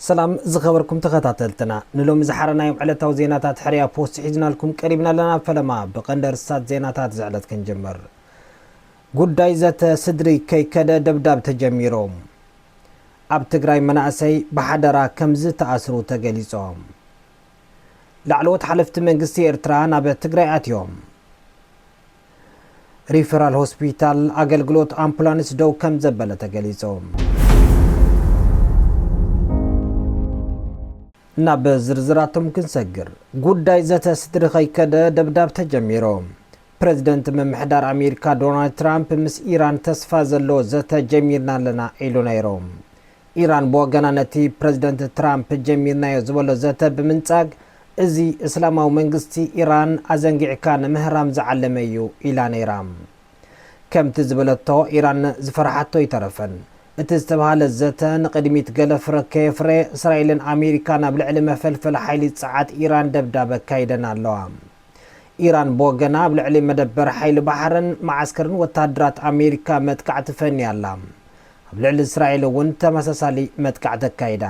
سلام زخبركم تخاتلتنا نلوم زحرنا يوم على زيناتات حريا بوست حجنا لكم قريبنا لنا فلما بقندر السات زيناتات زعلت كنجمر قداي زت صدري كي كده دبداب تجميروم اب تግራይ مناسي بحدرا كمز تأسرو تغليصوم لعلوت حلفت منغستي ኤርትራ ናብ ትግራይ አትዮም ሪፈራል ሆስፒታል አገልግሎት አምቡላንስ ደው ከም ዘበለ ተገሊጾም እና በዝርዝራቶም ክንሰግር ጉዳይ ዘተ ስድሪ ከደ ደብዳብ ተጀሚሮም ፕሬዝዳንት መምሕዳር አሜሪካ ዶናልድ ትራምፕ ምስ ኢራን ተስፋ ዘሎ ዘተ ጀሚርና ለና ኢሉ ነይሮም ኢራን በወገናነቲ ፕሬዝዳንት ትራምፕ ጀሚርና ዝበለ ዘተ ብምንጻግ እዚ እስላማዊ መንግስቲ ኢራን አዘንጊዕካ ንምህራም ዘዓለመዩ ኢላ ነይራም ከምቲ ዝበለቶ ኢራን ዝፈርሓቶ ይተረፈን እቲ ዝተባሃለ ዘተ ንቅድሚት ገለፍረ ከፍረ እስራኤልን አሜሪካን ኣብ ልዕሊ መፈልፈል ሓይሊ ጻዓት ኢራን ደብዳበ ካይደን ኣለዋ ኢራን በወገና ኣብ ልዕሊ መደበር ሓይሊ ባሕርን ማዓስከርን ወታደራት አሜሪካ መጥቃዕቲ ፈንያላ ኣብ ልዕሊ እስራኤል እውን ተመሳሳሊ መጥቃዕቲ ካይዳ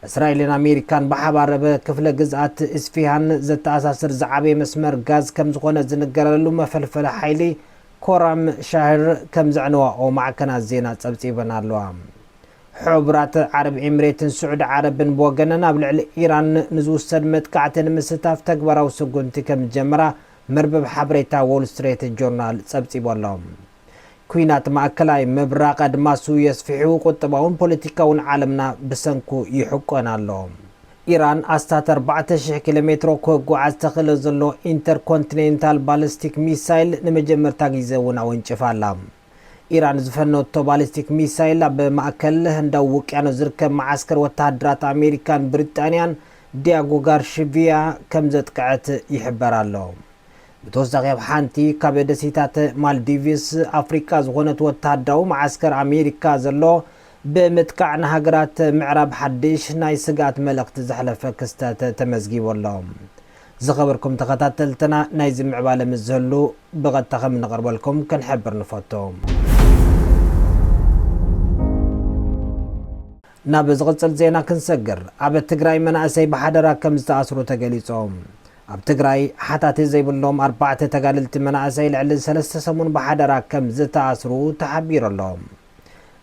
እስራኤልን አሜሪካን በሓባረበ ክፍለ ግዝአት እስፊሃን ዘተኣሳስር ዝዓበየ መስመር ጋዝ ከም ዝኾነ ዝንገረሉ መፈልፈል ሓይሊ ኮራም ሻህር ከም ዘዕነዋኦ ማዕከናት ዜና ጸብጺበን ኣለዋ ሕቡራት ዓረብ ኤምሬትን ስዑድ ዓረብን በወገነን ኣብ ልዕሊ ኢራን ንዝውሰድ መጥቃዕትን ምስታፍ ተግባራዊ ስጉንቲ ከም ጀመራ መርበብ ሓበሬታ ዎል ስትሪት ጆርናል ጸብጺቡ ኣሎ ኩናት ማእከላይ ምብራቅ አድማሱ የስፊሑ ቁጥባውን ፖለቲካውን ዓለምና ብሰንኩ ይሕቆን ኣሎ ኢራን አስታት 4000 ኪሎ ሜትር ኮጓዓዝ ተኽለ ዘሎ ኢንተርኮንቲኔንታል ባሊስቲክ ሚሳይል ንመጀመርታ ግዜ እውን ወንጭፋላ ኢራን ዝፈነቶ ባሊስቲክ ሚሳይል ኣብ ማእከል ህንዳዊ ውቅያኖስ ዝርከብ ማዓስከር ወታደራት አሜሪካን ብሪጣንያን ዲያጎ ጋርሺቪያ ከም ዘጥቅዐት ይሕበር ኣሎ بتوزع حانتي كابد سيتات مالديفيس أفريقيا زغونت وتهداو معسكر أمريكا زلو بمتكع نهجرات معرب حديش ناي سقات ملقت زحلفة كستات تمزجي والله زخبركم تقاتلتنا ناي زمع بالم الزلو بغد تخم نقربلكم كنحبر نفوتهم نابز غلصل زينا كنسجر عبد تقراي مناسي بحدرا كم زتأسرو تقليصهم ኣብ ትግራይ ሓታት ዘይብሎም 4 ተጋልልቲ መናእሰይ ልዕሊ 3 ሰሙን በሓደራ ከም ዝተኣስሩ ተሓቢሮሎም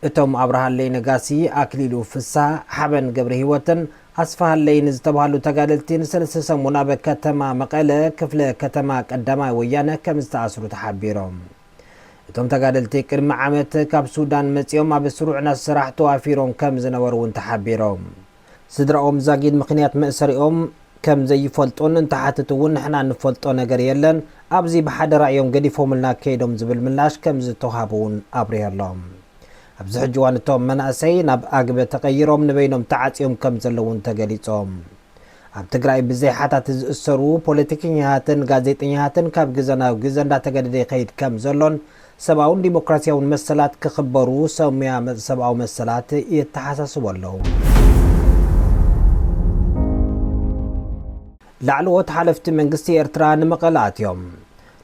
እቶም ኣብርሃለይ ነጋሲ አክሊሉ ፍሳ ሓበን ገብረ ህይወትን ኣስፋሃለይ ዝተባሃሉ ተጋልልቲ ን3 ሰሙን ኣብ ከተማ መቀለ ክፍለ ከተማ ቀዳማይ ወያነ ከም ዝተኣስሩ ተሓቢሮም እቶም ተጋልልቲ ቅድሚ ዓመት ካብ ሱዳን መጽኦም ኣብ ስሩዕና ስራሕ ተዋፊሮም ከም ዝነበሩን ተሓቢሮም ስድራኦም ዛጊድ ምክንያት መእሰሪኦም كم زي فلطون انتحتتون نحنا نفلطو نجر يلن أبزي بحدرا يوم قديفهم لنا كيدهم زبل ملاش كم زي توهابون أبريه اللهم أبزي حجوان توم من أسين أب أقب تغيرهم نبينهم تعاتيهم كم زلون تقليتهم أب تقرأي بزي حتى تزأسروا بوليتيكينيهاتن غازيتينيهاتن كاب جزانا وجزان دا تقدي قيد كم زلون سبعون ديمقراطيا ونمثلات كخبروا سوميا سبعو مسلات يتحسسوا اللهم لعلوت حلفت منغستي ኤርትራ ንመቀላት ዮም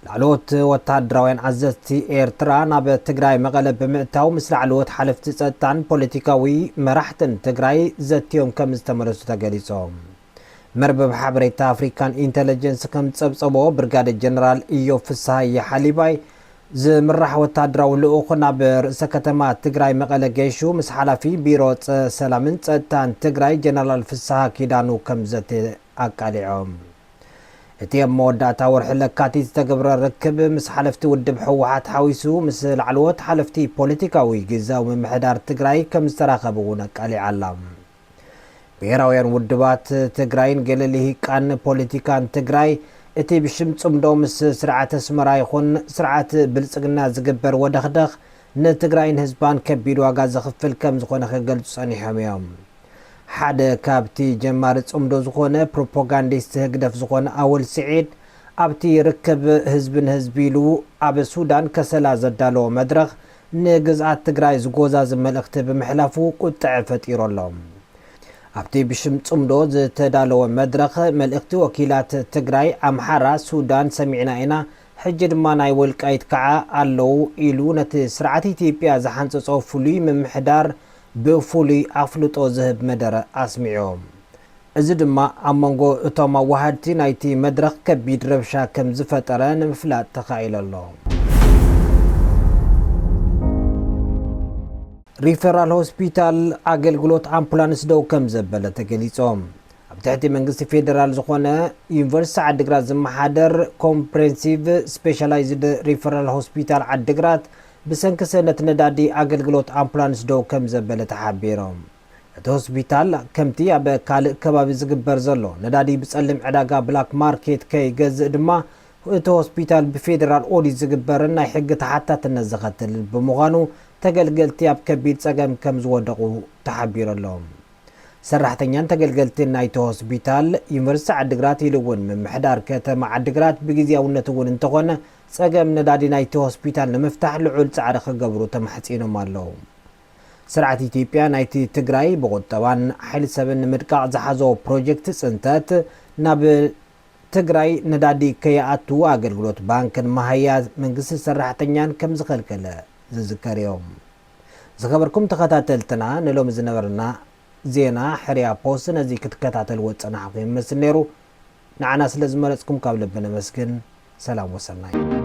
لعلوت ወታደራውያን አዘዝቲ ኤርትራ ናብ ትግራይ መቀለ ብምእታው ምስ لعلوت حلفت ጸጥታን ፖለቲካዊ መራሕትን ትግራይ ዘትዮም ከም ዝተመለሱ ተገሊጾም መርበብ ሓበሬታ አፍሪካን ኢንተለጀንስ ከም ጸብጸቦ ብርጋዴ ጀነራል ኢዮብ ፍስሐ የሓሊባይ ዝምራሕ ወታደራዊ ልኡኽ ናብ ርእሰ ከተማ ትግራይ መቀለ ገይሹ ምስ ሓላፊ ቢሮ ሰላምን ጸጥታን ትግራይ ጀነራል ፍስሐ ኪዳኑ ከም ዘተ አቃሊዖም እቲም መወዳእታ ወርሒ ለካቲት ዝተገብረ ርክብ ምስ ሓለፍቲ ውድብ ሕወሓት ሓዊሱ ምስ لعلوت ሓለፍቲ ፖለቲካዊ ግዛዊ ምምሕዳር ትግራይ ከም ዝተራኸቡን አቃሊዓላ ብሔራውያን ውድባት ትግራይን ገለልሂቃን ፖለቲካን ትግራይ እቲ ብሽምጽምዶ ምስ ስርዓተ ስመራ ይኹን ስርዓት ብልጽግና ዝግበር ወደኽደኽ ንትግራይን ህዝባን ከቢድ ዋጋ ዘኽፍል ከም ዝኾነ ክገልጹ ጸኒሖም እዮም ሓደ ካብቲ ጀማሪ ጽምዶ ዝኾነ ፕሮፓጋንዲስት ህግደፍ ዝኾነ ኣወል ስዒድ ኣብቲ ርክብ ህዝብን ህዝቢሉ ኣብ ሱዳን ከሰላ ዘዳለዎ መድረኽ ንግዝኣት ትግራይ ዝጎዛዝ መልእኽቲ ብምሕላፉ ቁጥዕ ፈጢሮሎም ኣብቲ ብሽም ጽምዶ ዝተዳለወ መድረኽ መልእኽቲ ወኪላት ትግራይ ኣምሓራ ሱዳን ሰሚዕና ኢና ሕጂ ድማ ናይ ወልቃይት ከዓ ኣለው ኢሉ ነቲ ስርዓት ኢትዮጵያ ዝሓንጸጾ ፍሉይ ምምሕዳር ብፉሉይ ኣፍልጦ ዝህብ መደረ ኣስሚዖም እዚ ድማ ኣብ መንጎ እቶም ኣዋሃድቲ ናይቲ መድረኽ ከቢድ ረብሻ ከም ዝፈጠረ ንምፍላጥ ተኻኢሉ ኣሎ ሪፈራል ሆስፒታል ኣገልግሎት ኣምቡላንስ ደው ከም ዘበለ ተገሊጾም ኣብ ትሕቲ መንግስቲ ፌደራል ዝኾነ ዩኒቨርሲቲ ዓዲግራት ዝመሓደር ኮምፕሬሄንሲቭ ስፔሻላይዝድ ሪፈራል ሆስፒታል ዓዲግራት ብሰንኪ ሰነት ነዳዲ ኣገልግሎት ኣምቡላንስ ደው ከም ዘበለ ተሓቢሮም እቲ ሆስፒታል ከምቲ ኣብ ካልእ ከባቢ ዝግበር ዘሎ ነዳዲ ብጸሊም ዕዳጋ ብላክ ማርኬት ከይገዝእ ድማ እቲ ሆስፒታል ብፌደራል ኦዲት ዝግበርን ናይ ሕጊ ተሓታትነት ዝኸትል ብምዃኑ ተገልገልቲ ኣብ ከቢድ ጸገም ከም ዝወደቑ ተሓቢሮሎም ሰራሕተኛን ተገልገልትን ናይቲ ሆስፒታል ዩኒቨርሲቲ ዓዲግራት ኢሉ እውን ምምሕዳር ከተማ ዓዲግራት ብግዝያውነት እውን እንተኾነ ጸገም ነዳዲ ናይቲ ሆስፒታል ንምፍታሕ ልዑል ጻዕሪ ክገብሩ ተማሕጺኖም ኣለዉ ስርዓት ኢትዮጵያ ናይቲ ትግራይ ብቁጠባን ሓይሊ ሰብን ንምድቃቕ ዝሓዞ ፕሮጀክት ጽንተት ናብ ትግራይ ነዳዲ ከይኣቱ ኣገልግሎት ባንክን ማህያዝ መንግስቲ ሰራሕተኛን ከም ዝኸልከለ ዝዝከር እዮም ዝኸበርኩም ተኸታተልትና ንሎም ዝነበርና ዜና ሕርያ ፖስት ነዚ ክትከታተል ወጸናሕኩም ይመስል ነይሩ ንዓና ስለ ዝመረጽኩም ካብ ልቢ ነመስግን ሰላም ወሰናይ